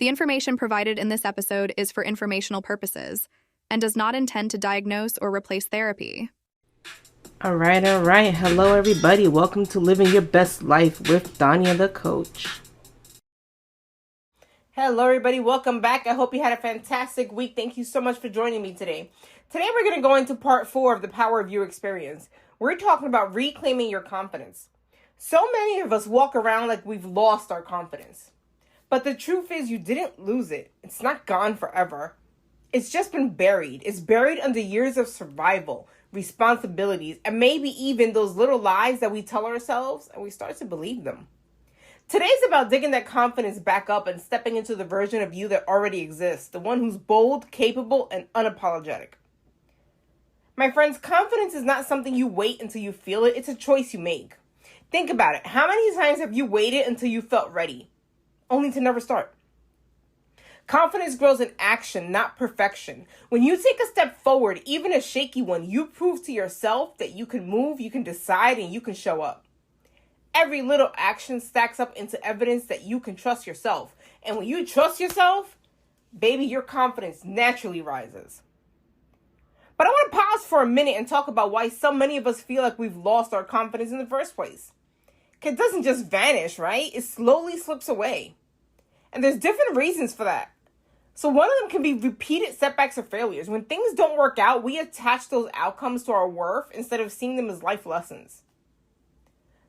The information provided in this episode is for informational purposes and does not intend to diagnose or replace therapy. All right. Hello, everybody. Welcome to Living Your Best Life with Dania, the coach. Hello, everybody. Welcome back. I hope you had a fantastic week. Thank you so much for joining me today. Today, we're going to go into part 4 of the Power of You experience. We're talking about reclaiming your confidence. So many of us walk around like we've lost our confidence. But the truth is you didn't lose it. It's not gone forever. It's just been buried. It's buried under years of survival, responsibilities, and maybe even those little lies that we tell ourselves and we start to believe them. Today's about digging that confidence back up and stepping into the version of you that already exists, the one who's bold, capable, and unapologetic. My friends, confidence is not something you wait until you feel it. It's a choice you make. Think about it. How many times have you waited until you felt ready, only to never start? Confidence grows in action, not perfection. When you take a step forward, even a shaky one, you prove to yourself that you can move, you can decide, and you can show up. Every little action stacks up into evidence that you can trust yourself. And when you trust yourself, baby, your confidence naturally rises. But I want to pause for a minute and talk about why so many of us feel like we've lost our confidence in the first place. It doesn't just vanish, right? It slowly slips away. And there's different reasons for that. So one of them can be repeated setbacks or failures. When things don't work out, we attach those outcomes to our worth instead of seeing them as life lessons.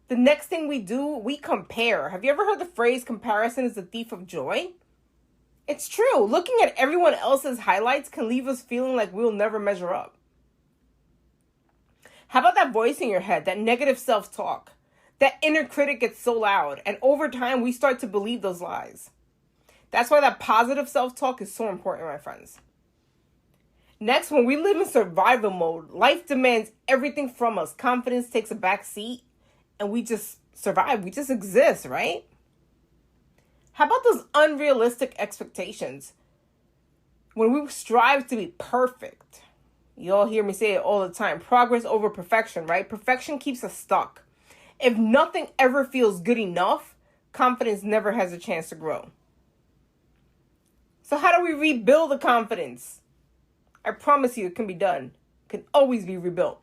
The next thing we do, we compare. Have you ever heard the phrase comparison is the thief of joy? It's true. Looking at everyone else's highlights can leave us feeling like we'll never measure up. How about that voice in your head, that negative self-talk? That inner critic gets so loud, and over time, we start to believe those lies. That's why that positive self-talk is so important, my friends. Next, when we live in survival mode, life demands everything from us. Confidence takes a back seat, and we just survive. We just exist, right? How about those unrealistic expectations? When we strive to be perfect, you all hear me say it all the time, progress over perfection, right? Perfection keeps us stuck. If nothing ever feels good enough, confidence never has a chance to grow. So how do we rebuild the confidence? I promise you it can be done. It can always be rebuilt.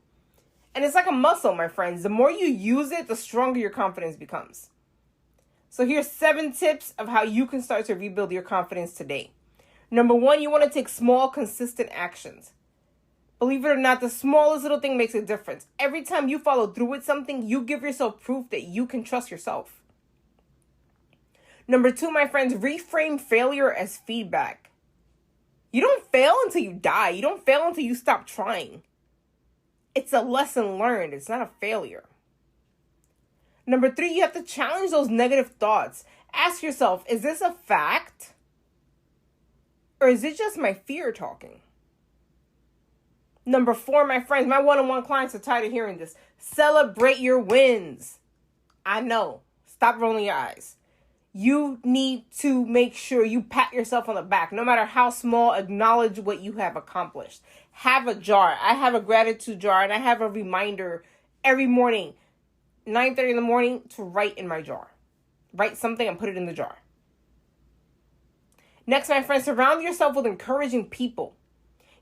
And it's like a muscle, my friends. The more you use it, the stronger your confidence becomes. So here's 7 tips of how you can start to rebuild your confidence today. Number 1, you want to take small, consistent actions. Believe it or not, the smallest little thing makes a difference. Every time you follow through with something, you give yourself proof that you can trust yourself. Number 2, my friends, reframe failure as feedback. You don't fail until you die. You don't fail until you stop trying. It's a lesson learned. It's not a failure. Number 3, you have to challenge those negative thoughts. Ask yourself, is this a fact? Or is it just my fear talking? Number 4, my friends, my one-on-one clients are tired of hearing this. Celebrate your wins. I know. Stop rolling your eyes. You need to make sure you pat yourself on the back. No matter how small, acknowledge what you have accomplished. Have a jar. I have a gratitude jar, and I have a reminder every morning, 9:30 in the morning, to write in my jar. Write something and put it in the jar. Next, my friends, surround yourself with encouraging people.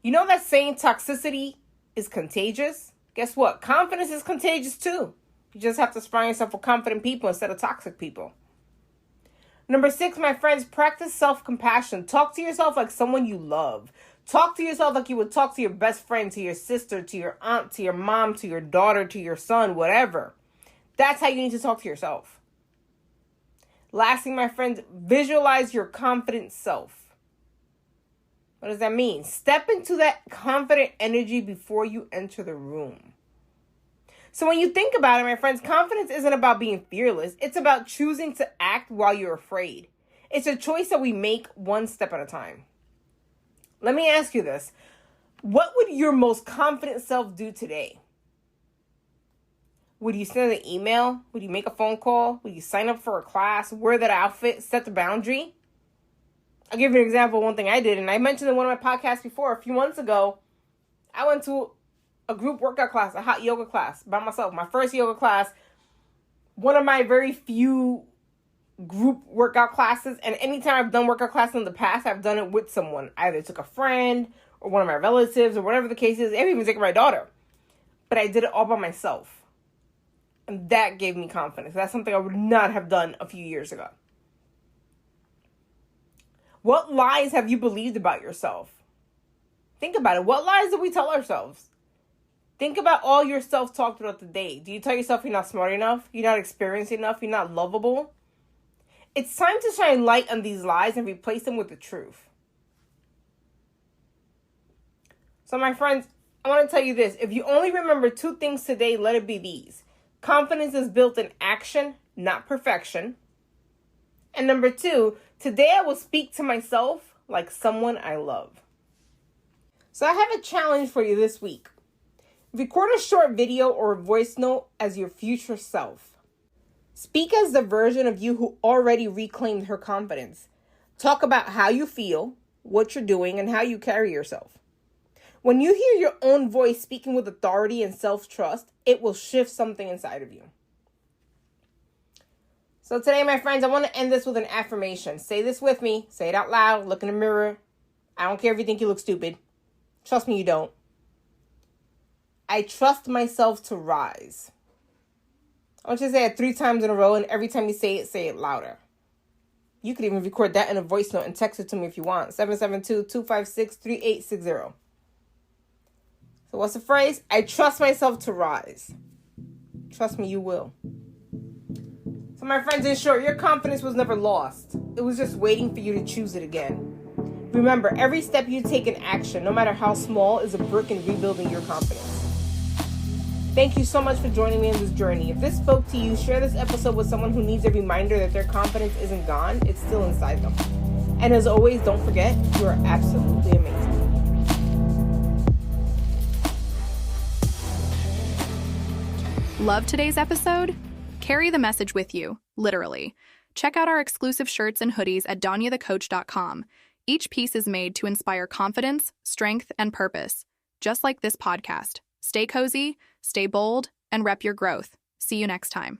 You know that saying toxicity is contagious? Guess what? Confidence is contagious too. You just have to surround yourself with confident people instead of toxic people. Number 6, my friends, practice self-compassion. Talk to yourself like someone you love. Talk to yourself like you would talk to your best friend, to your sister, to your aunt, to your mom, to your daughter, to your son, whatever. That's how you need to talk to yourself. Lastly, my friends, visualize your confident self. What does that mean? Step into that confident energy before you enter the room. So when you think about it, my friends, confidence isn't about being fearless. It's about choosing to act while you're afraid. It's a choice that we make one step at a time. Let me ask you this. What would your most confident self do today? Would you send an email? Would you make a phone call? Would you sign up for a class? Wear that outfit? Set the boundary? I'll give you an example of one thing I did, and I mentioned in one of my podcasts before. A few months ago, I went to a group workout class, a hot yoga class by myself. My first yoga class, one of my very few group workout classes. And anytime I've done workout classes in the past, I've done it with someone. I either took a friend or one of my relatives or whatever the case is. I've even taken my daughter. But I did it all by myself. And that gave me confidence. That's something I would not have done a few years ago. What lies have you believed about yourself? Think about it. What lies do we tell ourselves? Think about all your self-talk throughout the day. Do you tell yourself you're not smart enough? You're not experienced enough? You're not lovable? It's time to shine light on these lies and replace them with the truth. So my friends, I want to tell you this. If you only remember 2 things today, let it be these. Confidence is built in action, not perfection. And number 2, today I will speak to myself like someone I love. So I have a challenge for you this week. Record a short video or a voice note as your future self. Speak as the version of you who already reclaimed her confidence. Talk about how you feel, what you're doing, and how you carry yourself. When you hear your own voice speaking with authority and self-trust, it will shift something inside of you. So today, my friends, I want to end this with an affirmation. Say this with me. Say it out loud. Look in the mirror. I don't care if you think you look stupid. Trust me, you don't. I trust myself to rise. I want you to say it 3 times in a row, and every time you say it louder. You could even record that in a voice note and text it to me if you want. 772-256-3860. So what's the phrase? I trust myself to rise. Trust me, you will. So my friends, in short, your confidence was never lost. It was just waiting for you to choose it again. Remember, every step you take in action, no matter how small, is a brick in rebuilding your confidence. Thank you so much for joining me on this journey. If this spoke to you, share this episode with someone who needs a reminder that their confidence isn't gone, it's still inside them. And as always, don't forget, you are absolutely amazing. Love today's episode? Carry the message with you, literally. Check out our exclusive shirts and hoodies at DaniaTheCoach.com. Each piece is made to inspire confidence, strength, and purpose, just like this podcast. Stay cozy, stay bold, and rep your growth. See you next time.